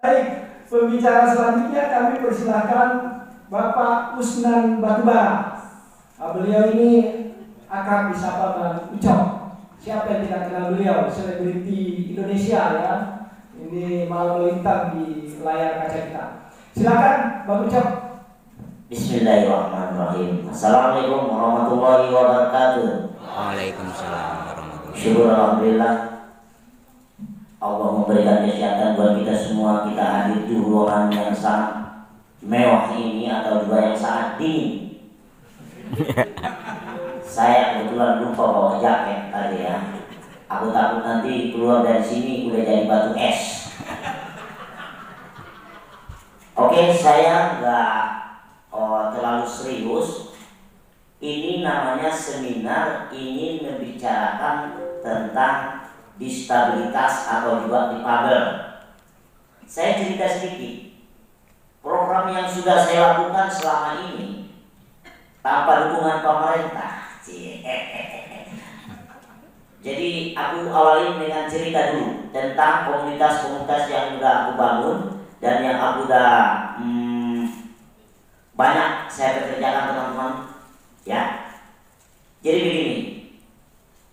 Baik, pembicara selanjutnya kami persilakan Bapak Usnan Batubara. Beliau ini akrab disapa Bang Ucok. Siapa yang tidak kenal beliau? Selebriti Indonesia ya. Ini malam melintang di layar kaca kita. Silakan Bang Ucok. Bismillahirrahmanirrahim. Assalamualaikum warahmatullahi wabarakatuh. Waalaikumsalam warahmatullahi wabarakatuh. Syukur alhamdulillah Allah memberikan kesehatan buat kita semua. Kita hadir di ruangan yang sangat mewah ini atau juga yang sangat dingin. Saya kebetulan lupa bawa jaket tadi ya. Aku takut nanti keluar dari sini udah jadi batu es. Oke, saya nggak terlalu serius. Ini namanya seminar ingin membicarakan tentang disabilitas atau juga difabel. Saya cerita sedikit program yang sudah saya lakukan selama ini tanpa dukungan pemerintah. Jadi aku awali dengan cerita dulu tentang komunitas-komunitas yang sudah aku bangun dan yang aku sudah banyak saya kerjakan teman-teman ya. Jadi begini,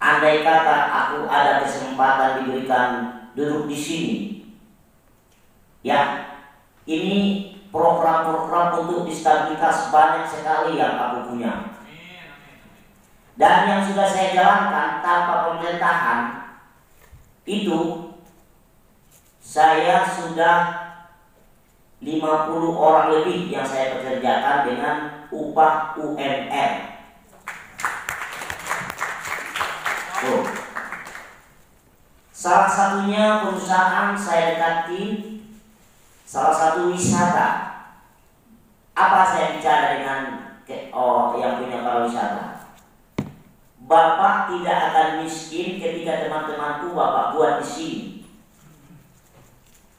andai kata aku ada kesempatan diberikan duduk di sini, ya, ini program-program untuk disabilitas banyak sekali yang aku punya. Dan yang sudah saya jalankan tanpa pemerintahan itu saya sudah 50 orang lebih yang saya pekerjakan dengan upah UMR. Tuh. Salah satunya perusahaan saya dekati, salah satu wisata. Apa saya bicara dengan yang punya pariwisata? Bapak tidak akan miskin ketika teman-temanku Bapak buat di sini.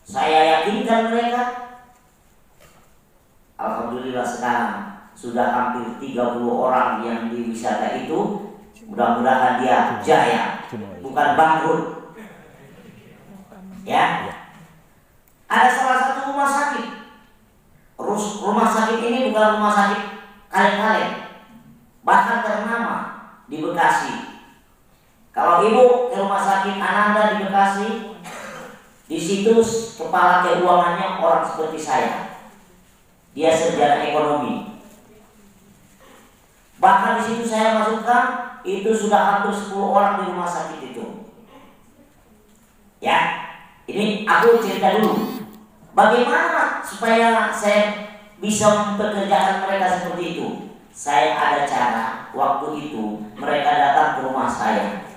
Saya yakinkan mereka. Alhamdulillah sekarang sudah hampir 30 orang yang di wisata itu. Mudah-mudahan dia jaya, bukan bangkrut. Ya. Ada salah satu rumah sakit. Rumah sakit ini bukan rumah sakit kaleng-kaleng, bahkan ternama di Bekasi. Kalau ibu ke rumah sakit Ananda di Bekasi, di situ kepala keuangannya orang seperti saya. Dia sarjana ekonomi. Bahkan di situ saya masukkan itu sudah hampir 10 orang di rumah sakit itu. Ya, ini aku cerita dulu. Bagaimana supaya saya bisa mempekerjakan mereka seperti itu? Saya ada cara. Waktu itu mereka datang ke rumah saya.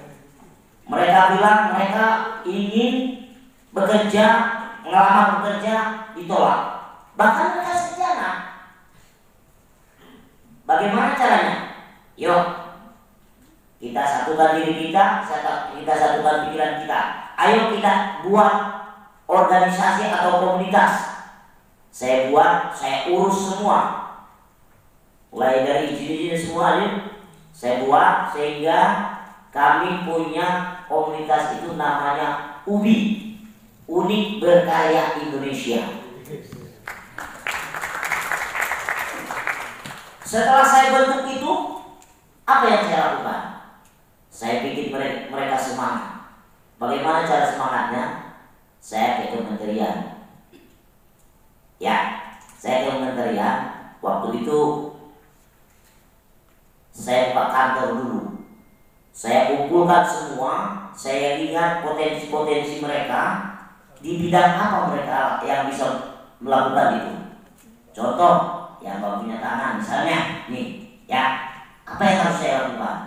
Mereka bilang mereka ingin bekerja, ngelamar bekerja, ditolak. Bahkan mereka sarjana. Bagaimana caranya? Yuk, kita satukan diri kita satukan pikiran kita. Ayo kita buat organisasi atau komunitas. Saya buat, saya urus semua. Mulai dari izin-izin semua saya buat sehingga kami punya komunitas itu namanya UBI, Unik Berkarya Indonesia. Setelah saya bentuk itu, apa yang saya lakukan? Saya bikin mereka semangat. Bagaimana cara semangatnya? Saya ke kementerian. Ya, saya ke kementerian. Waktu itu saya buka kantor dulu. Saya kumpulkan semua. Saya lihat potensi-potensi mereka di bidang apa mereka yang bisa melakukan itu. Contoh, yang bapak punya tangan misalnya, nih, ya, apa yang harus saya lakukan?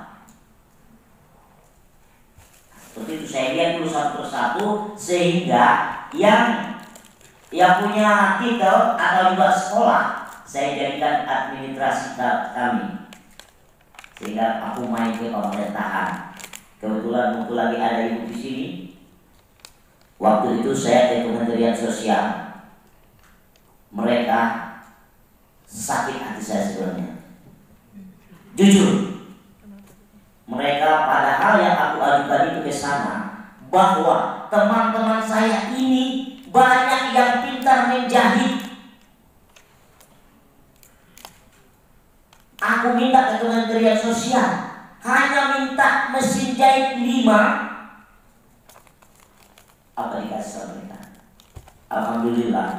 Seperti itu saya lihat dulu satu persatu sehingga yang punya titel atau juga sekolah saya jadikan administrasi kami. Sehingga aku main ke pemerintahan. Kebetulan waktu lagi ada ibu di sini. Waktu itu saya ke Kementerian Sosial. Mereka sakit hati saya sebenarnya. Jujur. Mereka padahal yang aku ajukan itu ke sana bahwa teman-teman saya ini banyak yang pintar jahit 5, apa dikasih sama mereka? Alhamdulillah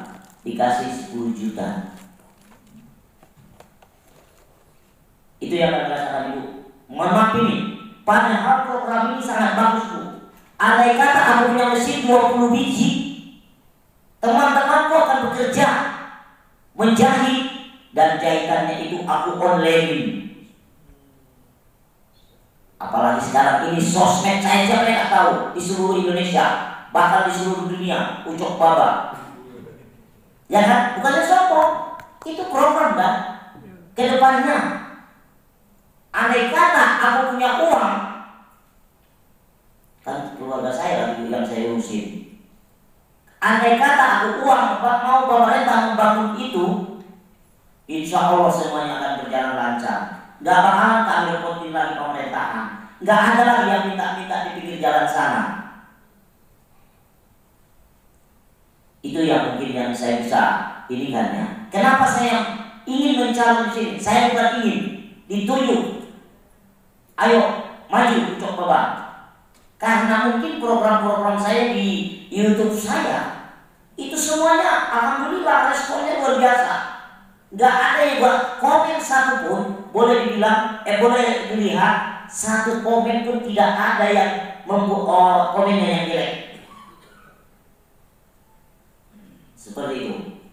dikasih 10 juta. Itu yang kami rasakan Ibu. Mohon maaf ini, padahal program ini sangat bagus Bu. Andai kata aku punya mesin 20 biji, teman-temanku akan bekerja menjahit, dan jahitannya itu aku online. Apalagi sekarang ini sosmed saja mereka tahu di seluruh Indonesia, bahkan di seluruh dunia, ucok baba. Ya kan? Bukannya sombong, itu program kan? Kedepannya, andai kata aku punya uang, kan keluarga saya lagi yang saya urusin. Andai kata aku uang mau pemerintah membangun itu, insya Allah semuanya akan berjalan lancar. Gak bakalan tak repotin lagi pemerintahan. Gak ada lagi yang minta-minta di pinggir jalan sana. Itu yang mungkin yang saya bisa ini kan ya. Kenapa saya ingin mencalon di sini? Saya bukan ingin ditunjuk. Ayo maju coba Bapak. Karena mungkin program-program saya di YouTube saya itu semuanya alhamdulillah responnya luar biasa. Gak ada yang buat komen satu pun, boleh dibilang, boleh dilihat satu komen pun tidak ada yang membuat komennya yang jelek. Seperti itu.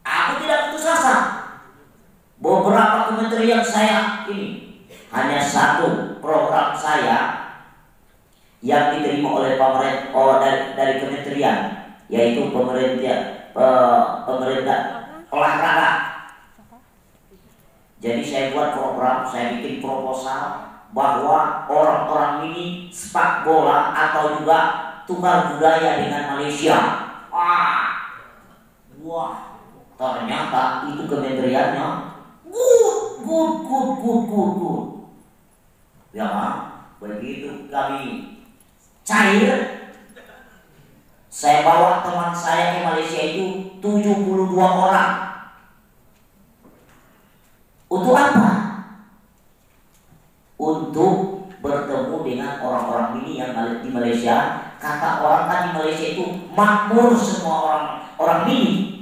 Aku tidak putus asa. Beberapa kementerian saya ini hanya satu program saya yang diterima oleh pemerintah dari kementerian, yaitu pemerintah olahraga. Jadi saya buat program, saya bikin proposal bahwa orang-orang ini sepak bola atau juga tukar budaya dengan Malaysia. Wah, ternyata itu kementeriannya good. Ya, begitu kami cair, saya bawa teman saya ke Malaysia itu 72 orang. Untuk apa? Untuk bertemu dengan orang-orang ini yang di Malaysia. Kata orang kan di Malaysia itu makmur semua orang ini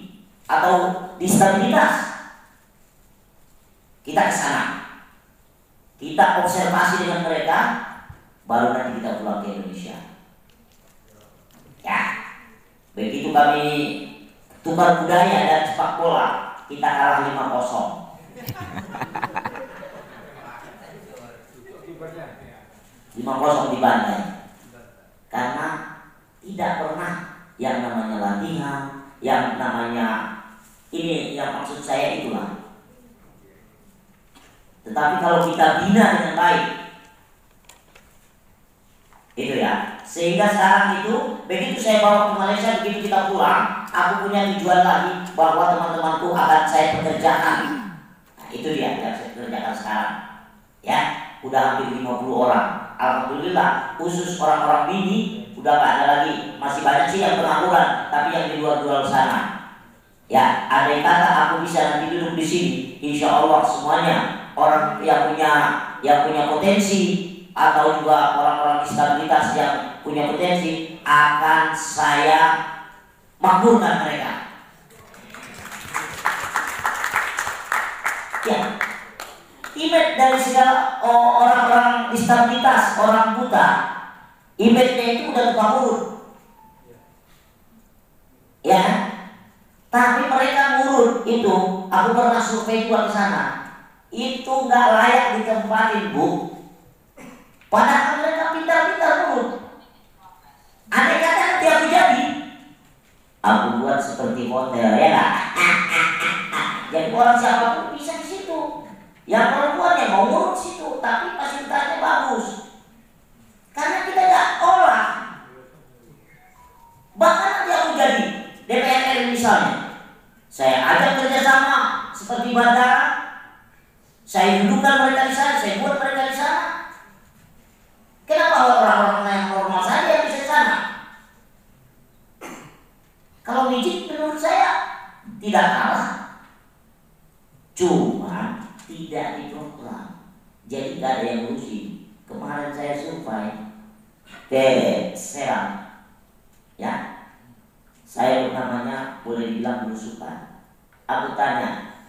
atau disabilitas. Kita ke sana, kita observasi dengan mereka, baru nanti kita pulang ke Indonesia. Ya, begitu kami tukar budaya dan sepak bola, kita kalah 5-0. 5-0 di Bandai. Karena tidak pernah yang namanya latihan, yang namanya ini, yang maksud saya itulah. Tetapi kalau kita bina dengan baik, itu ya. Sehingga sekarang itu, begitu saya bawa ke Malaysia, begitu kita pulang, aku punya tujuan lagi bahwa teman-temanku akan saya pekerjakan. Nah, itu dia yang saya kerjakan sekarang. Ya, udah hampir 50 orang. Alhamdulillah, khusus orang-orang ini udah gak ada lagi. Masih banyak sih yang pengangguran, tapi yang di luar sana. Ya, andai kata aku bisa nanti duduk di sini, insya Allah semuanya orang yang punya potensi atau juga orang-orang disabilitas yang punya potensi akan saya makmurkan mereka. Ya, image dari segala orang-orang disabilitas, orang buta, image-nya itu udah tukang urut. Ya, tapi mereka ngurut itu, aku pernah survei juga ke sana. Itu nggak layak ditempatin Bu. Padahal mereka pintar-pintar ngurut. Andai kata nanti aku jadi, aku buat seperti hotel ya kan. Jadi orang siapapun bisa di situ. Yang perempuan yang mau ngurut situ, tapi fasilitasnya bagus. Karena kita nggak olah. Bahkan nanti aku jadi DPR RI misalnya, saya ajak kerjasama seperti bandara, saya dudukkan mereka di sana, saya buat mereka di sana. Kenapa orang-orang yang normal saja yang bisa di sana? Kalau mijit menurut saya tidak kalah, cuma tidak diprogram. Jadi gak ada yang ngurusin. Kemarin saya survei, ke Serang, ya. Saya namanya boleh dibilang berusukan. Aku tanya,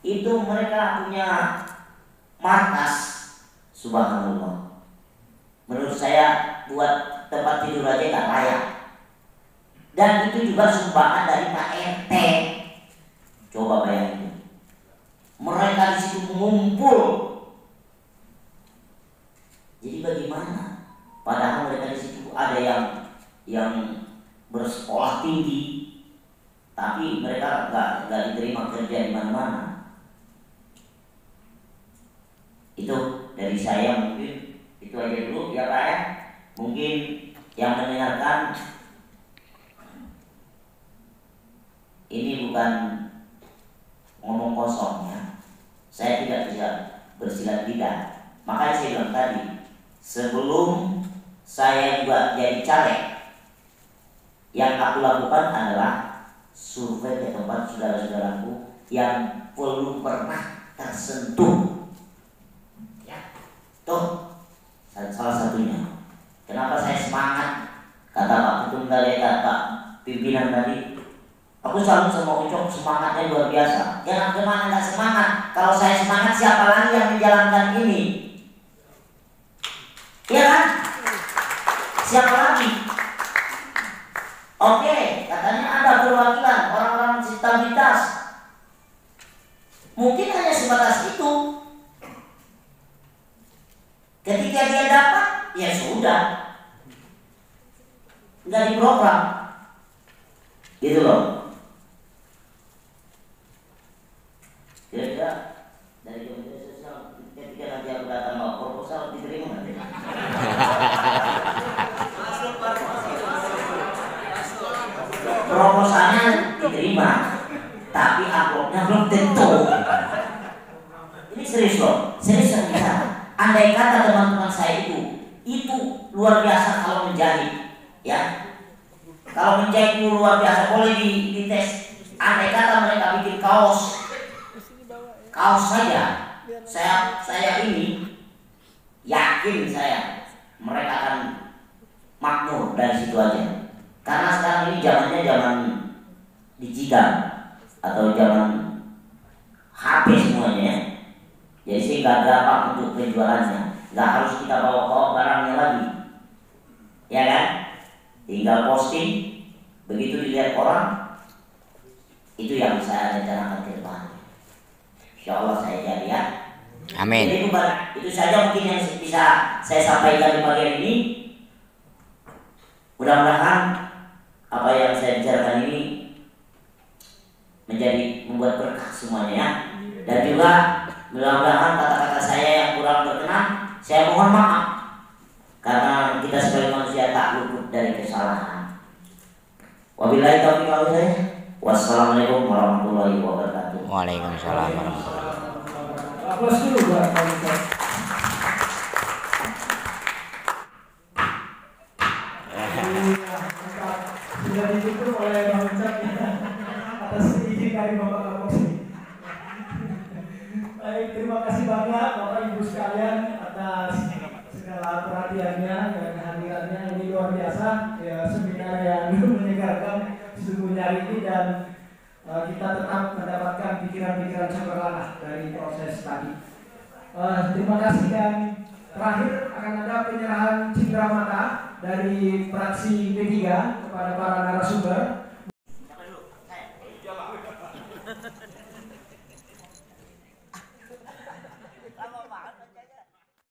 itu mereka punya markas, subhanallah. Menurut saya buat tempat tidur aja nggak layak. Dan itu juga sumbangan dari Pak RT. Coba bayangin, mereka di situ mengumpul. Jadi bagaimana? Padahal mereka di situ ada yang bersekolah tinggi, tapi mereka nggak diterima kerja di mana-mana. Itu dari saya, mungkin itu aja dulu ya Pak ya. Mungkin yang mendengarkan ini bukan ngomong kosong ya. Saya tidak bisa bersilat lidah. Makanya saya bilang tadi, sebelum saya juga jadi caleg, yang aku lakukan adalah survei ke tempat saudara-saudaraku yang belum pernah tersentuh. Ya, tuh salah satunya. Kenapa saya semangat? Kata Pak Ketum tadi, kata pimpinan tadi, aku selalu sama Ucok semangatnya luar biasa. Jangan kemana nggak semangat. Kalau saya semangat, siapa lagi yang menjalankan ini? Iya kan? Siapa lagi? Oke, katanya ada perwakilan orang-orang disabilitas. Mungkin hanya sebatas itu. Ketika dia dapat, ya sudah, nggak diprogram, gitu loh. Kira-kira dari Kementerian Sosial ketika nanti aku datang bawa proposal diterima nanti. Proposalnya diterima, tapi amplopnya belum tentu. Ini serius loh, serius yang bicara. Andai kata teman-teman saya itu luar biasa kalau menjahit, ya. Kalau menjahit itu luar biasa, boleh dites. Andai kata mereka bikin kaos saja, saya ini yakin mereka akan makmur dari situ aja. Karena sekarang ini zamannya zaman digital atau zaman HP semuanya. Jadi sehingga gampang untuk penjualannya, nggak harus kita bawa barangnya lagi, ya kan? Tinggal posting, begitu dilihat orang, itu yang saya rencanakan ke depan. Insya Allah saya jadi ya. Amin. Jadi itu saja mungkin yang bisa saya sampaikan di bagian ini. Mudah-mudahan apa yang saya bicarakan ini membuat berkah semuanya ya. Dan juga mudah-mudahan kata-kata saya yang kurang berkenan, saya mohon maaf. Karena kita sebagai manusia tak luput dari kesalahan. Wabillahi taufiq wal hidayah. Wassalamualaikum warahmatullahi wabarakatuh. Waalaikumsalam warahmatullahi wabarakatuh. Aplaus dulu buat Pak Ustaz. Sudah ditutup oleh Bang Ustaz atas izin dari Bapak Kapolri. Baik, terima kasih banyak Bapak Ibu sekalian atas segala perhatiannya dan kehadirannya. Ini luar biasa ya, seminar yang menyegarkan sesungguhnya hari ini, dan kita tetap mendapatkan pikiran-pikiran cemerlang dari proses tadi. Terima kasih, dan terakhir akan ada penyerahan cindera mata dari fraksi B3 kepada para narasumber.